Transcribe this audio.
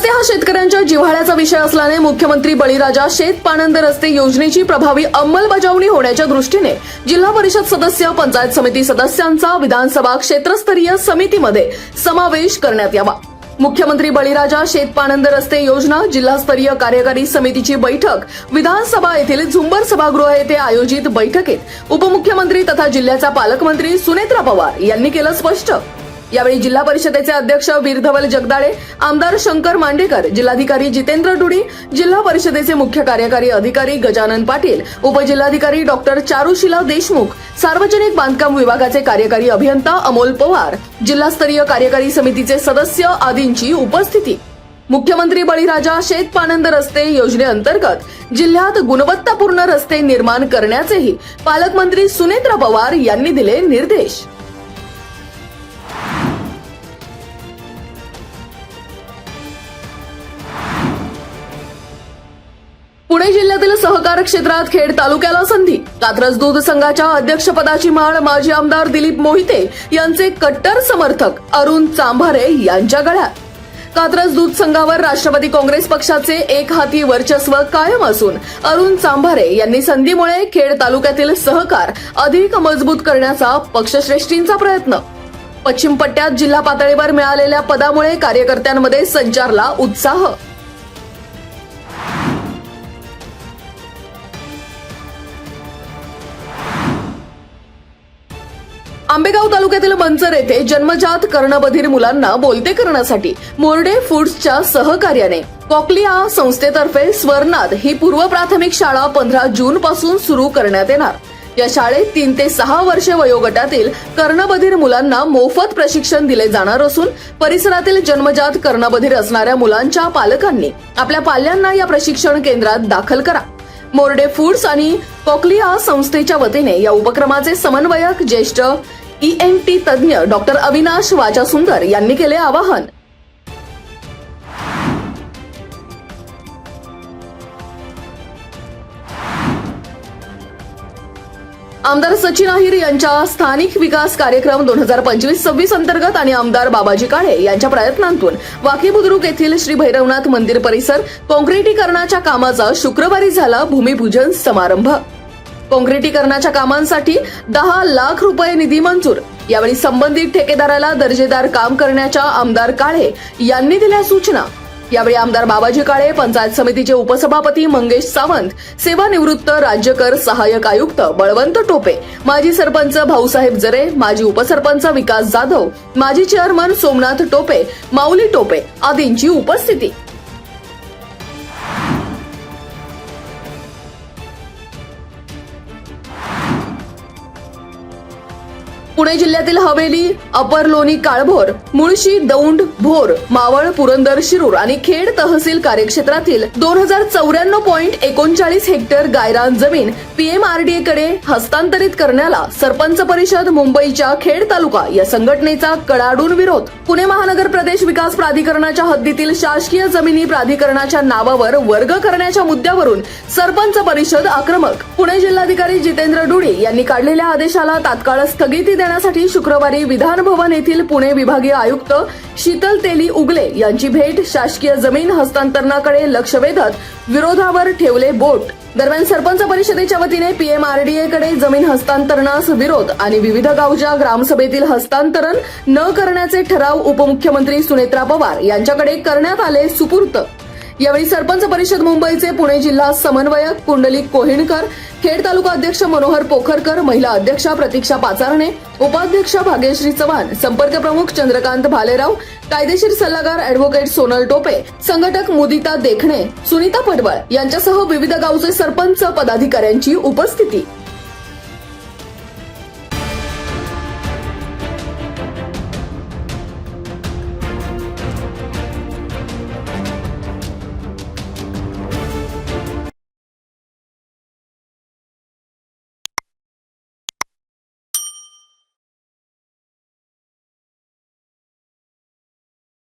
रस्ते हा शेतकऱ्यांच्या जिव्हाळ्याचा विषय असल्याने मुख्यमंत्री बळीराजा शेत पाणंद रस्ते योजनेची प्रभावी अंमलबजावणी होण्याच्या दृष्टीने जिल्हा परिषद सदस्य, पंचायत समिती सदस्यांचा विधानसभा क्षेत्रस्तरीय समितीमध्ये समावेश करण्यात यावा। मुख्यमंत्री बळीराजा शेत पाणंद रस्ते योजना जिल्हास्तरीय कार्यकारी समितीची बैठक विधानसभा येथील झुंबर सभागृह येथे आयोजित बैठकीत उपमुख्यमंत्री तथा जिल्ह्याचा पालकमंत्री सुनेत्रा पवार यांनी केलं स्पष्ट। यावेळी जिल्हा परिषदेचे अध्यक्ष वीरधवल जगदाळे, आमदार शंकर मांडेकर, जिल्हाधिकारी जितेंद्र डुडी, जिल्हा परिषदेचे मुख्य कार्यकारी अधिकारी गजानन पाटील, उपजिल्हाधिकारी डॉक्टर चारुशीला देशमुख, सार्वजनिक बांधकाम विभागाचे कार्यकारी अभियंता अमोल पवार, जिल्हास्तरीय कार्यकारी समितीचे सदस्य आदींची उपस्थिती। मुख्यमंत्री बळीराजा शेत पाणंद रस्ते योजनेअंतर्गत जिल्ह्यात गुणवत्तापूर्ण रस्ते निर्माण करण्याचेही पालकमंत्री सुनेत्रा पवार यांनी दिले निर्देश। पुणे जिल्ह्यातील सहकार क्षेत्रात खेड तालुक्याला संधी। कात्रज दूध संघाच्या अध्यक्षपदाची माळ माजी आमदार दिलीप मोहिते यांचे कट्टर समर्थक अरुण चांभारे यांच्या गळ्यात। कात्रज दूध संघावर राष्ट्रवादी काँग्रेस पक्षाचे एकहाती वर्चस्व कायम असून अरुण चांभारे यांनी संधीमुळे खेड तालुक्यातील सहकार अधिक मजबूत करण्याचा पक्षश्रेष्ठींचा प्रयत्न। पश्चिम पट्ट्यात जिल्हा पातळीवर मिळालेल्या पदामुळे कार्यकर्त्यांमध्ये संचारला उत्साह। आंबेगाव तालुक्यातील मंचर येथे जन्मजात कर्णबधिर मुलांना बोलते करण्यासाठी मोर्डे फूड्सच्या सहकार्याने कॉकलिया संस्थेतर्फे स्वर्नाद ही पूर्व प्राथमिक शाळा 15 जून पासून सुरू करण्यात येणार। या शाळेत 3 ते 6 वर्षे वयोगटातील कर्णबधिर मुलांना मोफत प्रशिक्षण दिले जाणार असून परिसरातील जन्मजात कर्णबधिर असणाऱ्या मुलांच्या पालकांनी आपल्या पाल्यांना या प्रशिक्षण केंद्रात दाखल करा। मोर्डे फूड्स आणि कॉकलिया संस्थेच्या वतीने या उपक्रमाचे समन्वयक ज्येष्ठ ENT तज्ञ डॉक्टर अविनाश वाजासुंदर यांनी केले आवाहन। आमदार सचिन अहिर यांच्या स्थानिक विकास कार्यक्रम 2025-26 अंतर्गत आणि आमदार बाबाजी काळे यांच्या प्रयत्नांतून वाकी बुद्रुक येथील श्री भैरवनाथ मंदिर परिसर काँक्रिटीकरणाच्या कामाचा शुक्रवारी झाला भूमिपूजन समारंभ। काँक्रिटीकरणाच्या कामांसाठी 10 लाख रुपये निधी मंजूर। यावेळी संबंधित ठेकेदाराला दर्जेदार काम करण्याच्या आमदार काळे यांनी दिल्या सूचना। यावेळी आमदार बाबाजी काळे, पंचायत समितीचे उपसभापती मंगेश सावंत, सेवानिवृत्त राज्य कर सहाय्यक आयुक्त बळवंत टोपे, माजी सरपंच भाऊसाहेब जरे, माजी उपसरपंच विकास जाधव, माजी चेअरमन सोमनाथ टोपे, माऊली टोपे आदींची उपस्थिती। पुणे जिल्ह्यातील हवेली, अपर लोणी, काळभोर, मुळशी, दौंड, भोर, मावळ, पुरंदर, शिरूर आणि खेड तहसील कार्यक्षेत्रातील 2094.39 हेक्टर गायरान जमीन PMRDA कडे हस्तांतरित करण्याला सरपंच परिषद मुंबईच्या खेड तालुका या संघटनेचा कडाडून विरोध। पुणे महानगर प्रदेश विकास प्राधिकरणाच्या हद्दीतील शासकीय जमिनी प्राधिकरणाच्या नावावर वर्ग करण्याच्या मुद्द्यावरून सरपंच परिषद आक्रमक। पुणे जिल्हाधिकारी जितेंद्र डुडी यांनी काढलेल्या आदेशाला तात्काळ स्थगिती देण्यासाठी शुक्रवारी विधान भवन येथील पुणे विभागीय आयुक्त शीतल तेली उगले यांची भेट शासकीय जमीन हस्तांतरणाकडे लक्ष वेधत विरोधावर ठेवले बोट। दरम्यान सरपंच परिषदेच्या वतीने PMRDA कडे जमीन हस्तांतरणास विरोध आणि विविध गावच्या ग्रामसभेतील हस्तांतरण न करण्याचे ठराव उपमुख्यमंत्री सुनेत्रा पवार यांच्याकडे करण्यात आले सुपूर्त। यावेळी सरपंच परिषद मुंबईचे पुणे जिल्हा समन्वयक कुंडलिक कोहिणकर, खेड तालुका अध्यक्ष मनोहर पोखरकर, महिला अध्यक्षा प्रतीक्षा पाचारणे, उपाध्यक्ष भाग्यश्री चव्हाण, संपर्क प्रमुख चंद्रकांत भालेराव, कायदेशीर सल्लागार अॅडव्होकेट सोनल टोपे, संघटक मुदिता देखणे, सुनीता पटवळ यांच्यासह विविध गावचे सरपंच पदाधिकाऱ्यांची उपस्थिती।